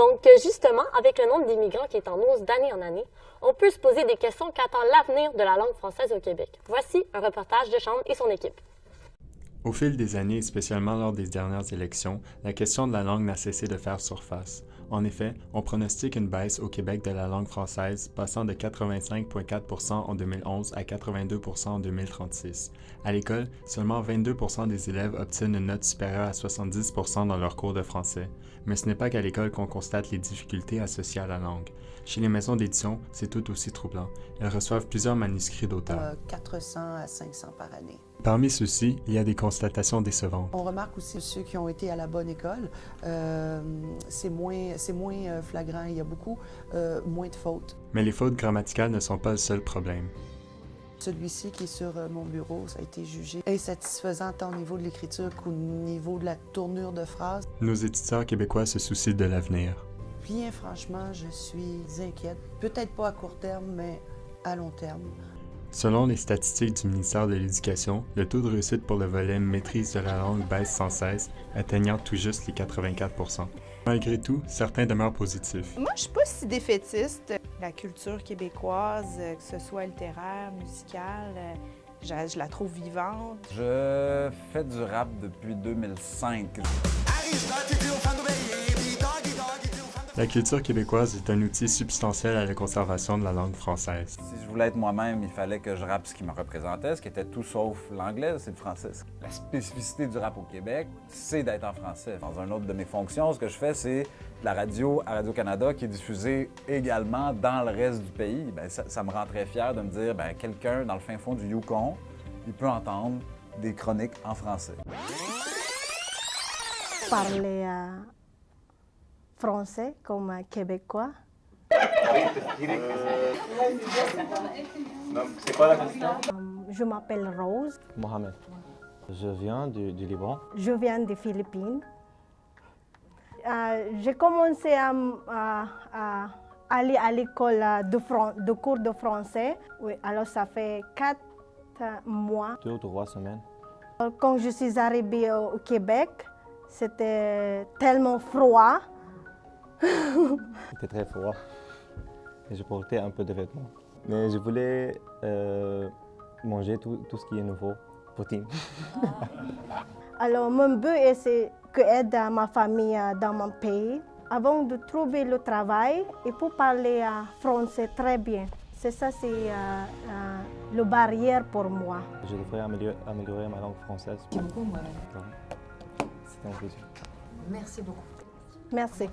Donc, justement, avec le nombre d'immigrants qui est en hausse d'année en année, on peut se poser des questions quant à l'avenir de la langue française au Québec. Voici un reportage de Chante et son équipe. Au fil des années, et spécialement lors des dernières élections, la question de la langue n'a cessé de faire surface. En effet, on pronostique une baisse au Québec de la langue française, passant de 85,4% en 2011 à 82% en 2036. À l'école, seulement 22% des élèves obtiennent une note supérieure à 70% dans leurs cours de français. Mais ce n'est pas qu'à l'école qu'on constate les difficultés associées à la langue. Chez les maisons d'édition, c'est tout aussi troublant. Elles reçoivent plusieurs manuscrits d'auteurs. 400 à 500 par année. Parmi ceux-ci, il y a des constatations décevantes. On remarque aussi ceux qui ont été à la bonne école, c'est moins flagrant, il y a beaucoup moins de fautes. Mais les fautes grammaticales ne sont pas le seul problème. Celui-ci qui est sur mon bureau, ça a été jugé insatisfaisant tant au niveau de l'écriture qu'au niveau de la tournure de phrase. Nos éditeurs québécois se soucient de l'avenir. Bien franchement, je suis inquiète. Peut-être pas à court terme, mais à long terme. Selon les statistiques du ministère de l'Éducation, le taux de réussite pour le volet maîtrise de la langue baisse sans cesse, atteignant tout juste les 84%. Malgré tout, certains demeurent positifs. Moi, je suis pas si défaitiste. La culture québécoise, que ce soit littéraire, musicale, je la trouve vivante. Je fais du rap depuis 2005. La culture québécoise est un outil substantiel à la conservation de la langue française. Si je voulais être moi-même, il fallait que je rappe ce qui me représentait, ce qui était tout sauf l'anglais, c'est le français. La spécificité du rap au Québec, c'est d'être en français. Dans une autre de mes fonctions, ce que je fais, c'est la radio à Radio-Canada qui est diffusée également dans le reste du pays. Bien, ça me rend très fier de me dire, bien, quelqu'un dans le fin fond du Yukon, il peut entendre des chroniques en français. Parler français comme québécois. C'est quoi la question? Je m'appelle Rose. Mohamed. Je viens du Liban. Je viens des Philippines. J'ai commencé à aller à l'école de cours de français. Oui, alors ça fait 4 mois. 2 ou 3 semaines. Quand je suis arrivée au Québec, c'était tellement froid. C'était très froid et je portais un peu de vêtements. Mais je voulais manger tout ce qui est nouveau, poutine. Alors mon but c'est d'aider ma famille dans mon pays. Avant de trouver le travail, il faut parler français très bien. C'est ça, c'est la barrière pour moi. Je devrais améliorer ma langue française. Merci beaucoup, moi. C'était un plaisir. Merci beaucoup. Merci.